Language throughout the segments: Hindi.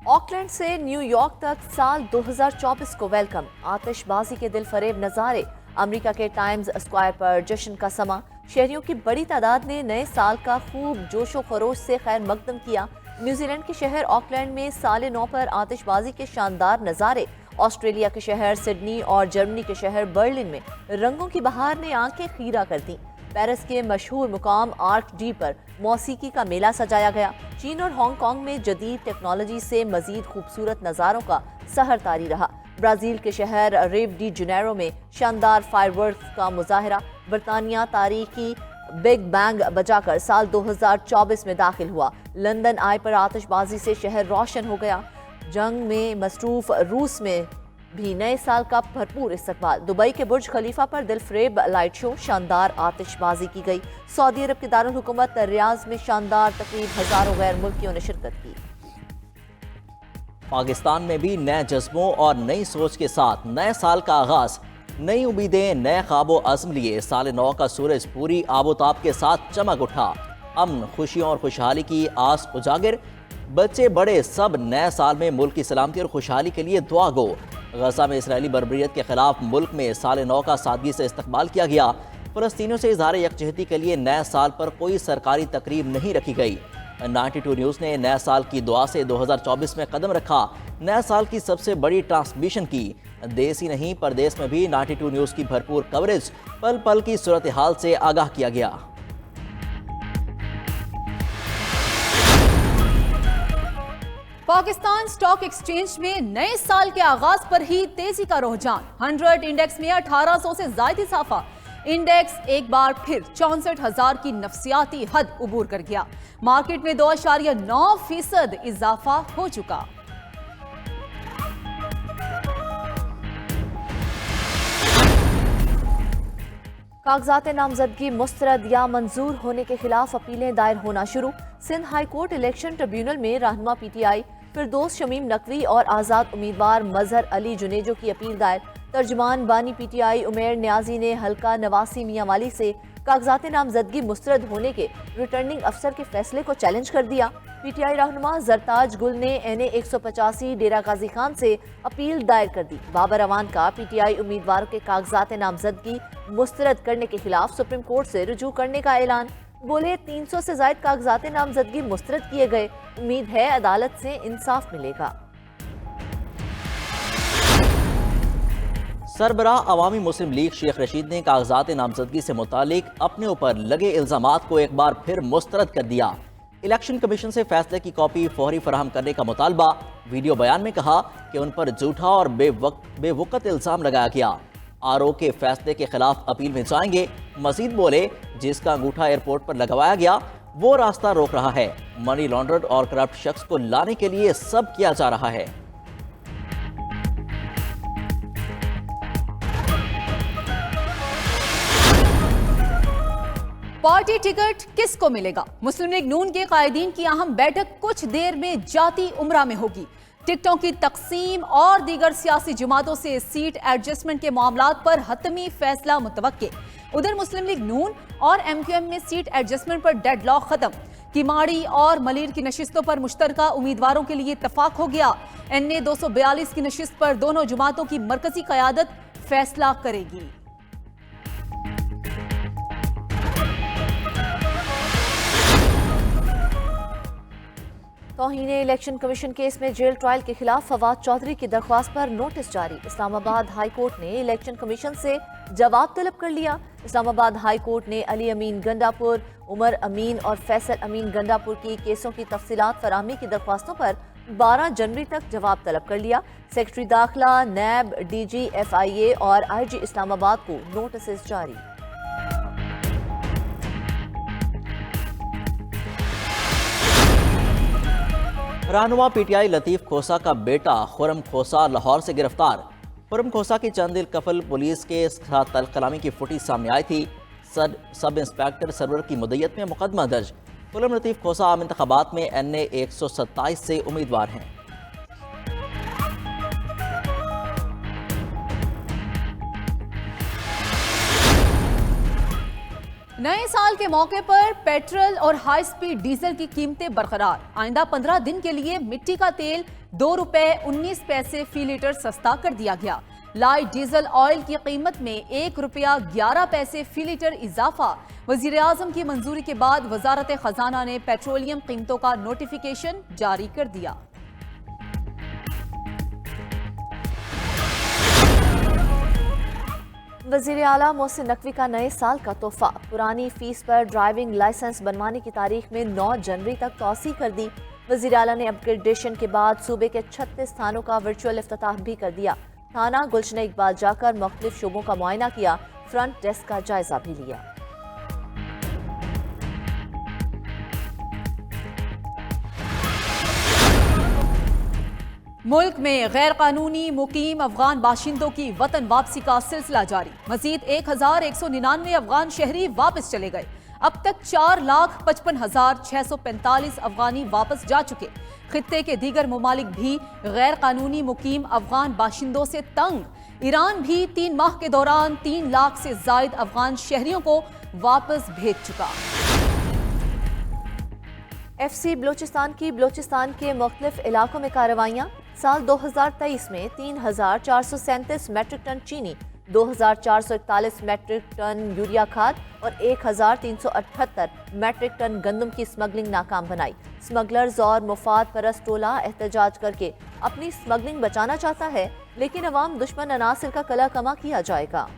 ऑकलैंड से न्यूयॉर्क तक साल 2024 को वेलकम। आतिशबाजी के दिल फरेब नज़ारे। अमेरिका के टाइम्स स्क्वायर पर जश्न का समा। शहरियों की बड़ी तादाद ने नए साल का खूब जोशो खरोश से खैर मकदम किया। न्यूजीलैंड के शहर ऑकलैंड में साल नौ पर आतिशबाजी के शानदार नज़ारे। ऑस्ट्रेलिया के शहर सिडनी और जर्मनी के शहर बर्लिन में रंगों की बहार ने आंखें खीरा कर दी। पेरिस के मशहूर मुकाम आर्क डी पर मौसीकी का मेला सजाया गया। चीन और हांगकांग में जदीद टेक्नोलॉजी से मजीद खूबसूरत नज़ारों का सहर तारी रहा। ब्राज़ील के शहर रिव डी जनेरो में शानदार फायरवर्क्स का मुजाहरा। बरतानिया तारीखी बिग बैंग बजाकर साल 2024 में दाखिल हुआ। लंदन आय पर आतिशबाजी से शहर रोशन हो गया। जंग में मसरूफ रूस में भी नए साल का भरपूर इस्तकबाल। दुबई के बुर्ज खलीफा पर दिलफरेब लाइट शो, शानदार आतिशबाजी की गई। सऊदी अरब के दारुल हुकूमत रियाज में शानदार तकरीब, हजारों गैर मुल्कियों ने शिरकत की। पाकिस्तान में भी नए जज्बों और नई सोच के साथ नए साल का आगाज, नई उम्मीदें, नए ख्वाबो अज़्म लिए साल नौ का सूरज पूरी आबोताब के साथ चमक उठा। अमन, खुशियों और खुशहाली की आस उजागर। बच्चे बड़े सब नए साल में मुल्क की सलामती और खुशहाली के लिए दुआ गो। गजा में इसराइली बर्बरियत के खिलाफ मुल्क में साल नौ का सादगी से इस्तकबाल किया गया। फ़लस्तीनियों से इज़हार यकजहती के लिए नए साल पर कोई सरकारी तकरीब नहीं रखी गई। 92 न्यूज़ ने नए साल की दुआ से 2024 में कदम रखा। नए साल की सबसे बड़ी ट्रांसमिशन की। देश ही नहीं परदेश में भी 92 न्यूज़ की भरपूर कवरेज। पल पल की सूरत हाल से आगाह किया गया। पाकिस्तान स्टॉक एक्सचेंज में नए साल के आगाज पर ही तेजी का रुझान। 100 इंडेक्स में 1800 से ज्यादा इजाफा। इंडेक्स एक बार फिर 64,000 की नफसियाती हद उबूर कर गया। मार्केट में 2.9% इजाफा हो चुका। कागजात नामजदगी मुस्तरद या मंजूर होने के खिलाफ अपीलें दायर होना शुरू। Sindh high court election tribunal में रहनुमा पीटीआई फिरदौस शमीम नकवी और आज़ाद उम्मीदवार मजहर अली जुनेजो की अपील दायर। तर्जमान बानी पीटीआई उमेर न्याजी ने हल्का नवासी मियांवाली से कागजात नामजदगी मुस्तरद होने के रिटर्निंग अफसर के फैसले को चैलेंज कर दिया। पीटीआई रहनुमा जरताज गुल ने NA 185 डेरा गाजी खान से अपील दायर कर दी। बाबर अवान का पीटीआई उम्मीदवारों के कागजात नामजदगी मुस्तरद करने के खिलाफ सुप्रीम कोर्ट से रुजू करने का ऐलान। बोले 300 से ज्यादा कागजात नामजदगी मुस्तरद किए गए। उम्मीद है अदालत से इंसाफ मिलेगा। सरबराह अवामी मुस्लिम लीग शेख रशीद ने कागजात नामजदगी से मुतालिक अपने ऊपर लगे इल्जामात को एक बार फिर मुस्तरद कर दिया। इलेक्शन कमीशन से फैसले की कॉपी फौरी फराहम करने का मुतालबा। वीडियो बयान में कहा कि उन पर झूठा और बेवकत इल्जाम लगाया गया। आरओ के फैसले के खिलाफ अपील में जाएंगे। मजीद बोले, जिसका अंगूठा एयरपोर्ट पर लगवाया गया वो रास्ता रोक रहा है। मनी लॉन्ड्रर और करप्ट शख्स को लाने के लिए सब किया जा रहा है। पार्टी टिकट किसको मिलेगा? मुस्लिम लीग नून के कायदीन की अहम बैठक कुछ देर में जाती उम्रा में होगी। टिकटों की तकसीम और दीगर सियासी जमातों से सीट एडजस्टमेंट के मामलात पर हतमी फैसला मुतवक्के। उधर मुस्लिम लीग नून और MQM में सीट एडजस्टमेंट पर डेडलॉक खत्म। किमाड़ी और मलीर की नशिस्तों पर मुश्तरका उम्मीदवारों के लिए इत्तफाक हो गया। NA 242 की नशिस्त पर दोनों जमातों की मरकजी क़यादत फैसला करेगी। तौहीने इलेक्शन कमीशन केस में जेल ट्रायल के खिलाफ फवाद चौधरी की दरख्वास्त पर नोटिस जारी। इस्लामाबाद हाई कोर्ट ने इलेक्शन कमीशन से जवाब तलब कर लिया। इस्लामाबाद हाई कोर्ट ने अली अमीन गंडापुर, उमर अमीन और फैसल अमीन गंडापुर की केसों की तफसीलात फराहमी की दरख्वास्तों पर 12 जनवरी तक जवाब तलब कर लिया। सेक्रेटरी दाखिला, नैब, DG FIA और IG इस्लामाबाद को नोटिस जारी। रहनुमा PTI लतीफ़ खोसा का बेटा खुरम खोसा लाहौर से गिरफ्तार। खुरम खोसा की चंद दिल कफल पुलिस के साथ तलकलामी की फुटेज सामने आई थी। सब इंस्पेक्टर सरवर की मुद्दत में मुकदमा दर्ज। खुरम लतीफ़ खोसा आम इंतखाबात में NA 127 से उम्मीदवार हैं। नए साल के मौके पर पेट्रोल और हाई स्पीड डीजल की कीमतें बरकरार। आइंदा 15 दिन के लिए मिट्टी का तेल 2 रुपए 19 पैसे फी लीटर सस्ता कर दिया गया। लाइट डीजल ऑयल की कीमत में 1 रुपया 11 पैसे फी लीटर इजाफा। वजीर आजम की मंजूरी के बाद वजारत खजाना ने पेट्रोलियम कीमतों का नोटिफिकेशन जारी कर दिया। वजीर आला मोहसिन नकवी का नए साल का तोहफा। पुरानी फीस पर ड्राइविंग लाइसेंस बनवाने की तारीख में 9 जनवरी तक तौसी कर दी। वजीर आला ने अपग्रेडेशन के बाद सूबे के 36 थानों का वर्चुअल इफ्तिताह भी कर दिया। थाना गुलशन इकबाल जाकर मुख्तलिफ शोबों का मुआयना किया, फ्रंट डेस्क का जायजा भी लिया। मुल्क में गैर कानूनी मुकीम अफगान बाशिंदों की वतन वापसी का सिलसिला जारी। मजीद 1199 अफगान शहरी वापस चले गए। अब तक 4,55,645 अफगानी वापस जा चुके। खित्ते के दीगर ममालिक भी गैर कानूनी मुकीम अफगान बाशिंदों से तंग। ईरान भी 3 माह के दौरान 3 लाख से जायद अफगान शहरियों को वापस भेज चुका। FC बलोचिस्तान की बलोचिस्तान के मुख्तलिफ इलाकों में कार्रवाइयाँ। साल 2023 में 3,437 मैट्रिक टन चीनी, 2,441 मैट्रिक टन यूरिया खाद और 1,378 मैट्रिक टन गंदम की स्मगलिंग नाकाम बनाई। स्मगलर्स और मुफाद परस्त टोला एहतजाज करके अपनी स्मगलिंग बचाना चाहता है, लेकिन अवाम दुश्मन अनासिर का कला कमा किया जाएगा।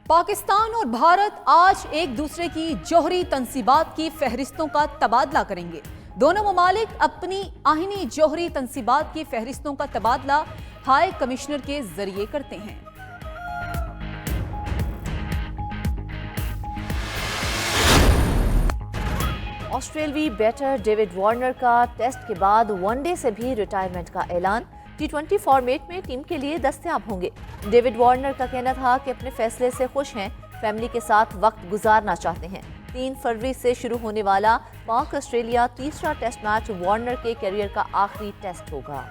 पाकिस्तान और भारत आज एक दूसरे की जौहरी तंसीबात की फहरिस्तों का तबादला करेंगे। दोनों ममालिक अपनी आहिनी जौहरी तंसीबात की फहरिस्तों का तबादला हाई कमिश्नर के जरिए करते हैं। ऑस्ट्रेलवी बैटर डेविड वार्नर का टेस्ट के बाद वनडे से भी रिटायरमेंट का ऐलान। T20 फॉर्मेट में टीम के लिए दस्तयाब होंगे। डेविड वार्नर का कहना था कि अपने फैसले से खुश हैं, फैमिली के साथ वक्त गुजारना चाहते हैं। 3 फरवरी से शुरू होने वाला पाक ऑस्ट्रेलिया तीसरा टेस्ट मैच वार्नर के करियर का आखिरी टेस्ट होगा।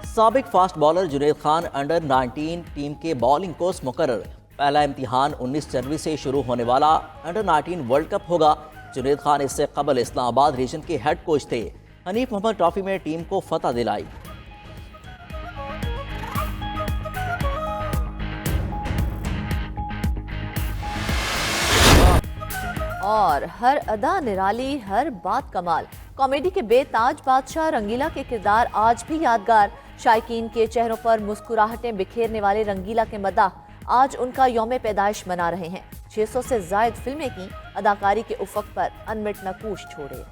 साबिक fast bowler Junaid Khan under 19 team के बॉलिंग कोच मुकर्रर। पहला इम्तिहान 19 जनवरी से शुरू होने वाला अंडर 19 वर्ल्ड कप होगा। जुनैद खान इससे कबल इस्लामाबाद रीजन के हेड कोच थे। हनीफ मोहम्मद ट्रॉफी में टीम को फतह दिलाई। और हर अदा निराली, हर बात कमाल। कॉमेडी के बेताज बादशाह रंगीला के किरदार आज भी यादगार। शायकीन के चेहरों पर मुस्कुराहटें बिखेरने वाले रंगीला के मदाह आज उनका यौम पैदाइश मना रहे हैं। 600 से जायद फिल्में की, अदाकारी के उफक पर अनमिट नकूश छोड़े।